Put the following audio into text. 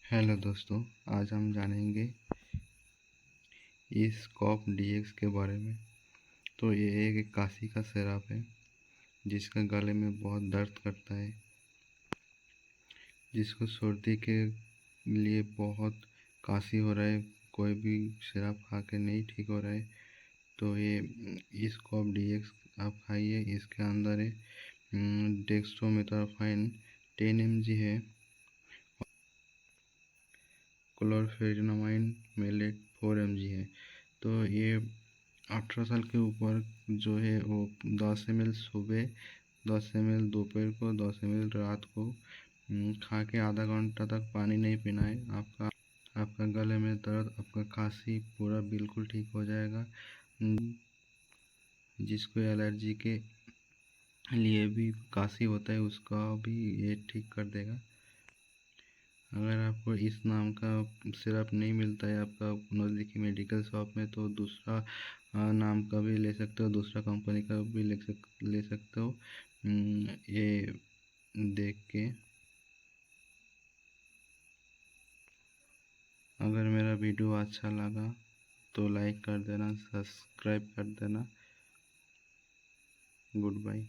Hello दोस्तों, आज हम जानेंगे इस कॉप डीएक्स के बारे में। तो ये एक काशी का सिरप है जिसका गले में बहुत दर्द करता है, जिसको सर्दी के लिए बहुत काशी हो रहा है, कोई भी सिरप खा के नहीं ठीक हो रहा है। तो ये इस कॉप डीएक्स आप खाइए। इसके अंदर है डेक्स्ट्रोमेथोर्फाइन 10 mg है, क्लोरफेनिरामाइन मेलेट 4 mg है। तो ये 18 साल के ऊपर जो है वो 10 ml सुबह, 10 ml दोपहर को, 10 ml रात को खा के आधा घंटा तक पानी नहीं पीना है। आपका गले में दर्द, आपका खांसी पूरा बिल्कुल ठीक हो जाएगा। जिसको एलर्जी के लिए भी खांसी होता है उसका भी ये ठीक कर देगा। अगर आपको इस नाम का सिरप नहीं मिलता है आपका नज़दीकी मेडिकल शॉप में, तो दूसरा नाम का भी ले सकते हो, दूसरा कंपनी का भी ले सकते हो। ये देख के अगर मेरा वीडियो अच्छा लगा तो लाइक कर देना, सब्सक्राइब कर देना। Good bye.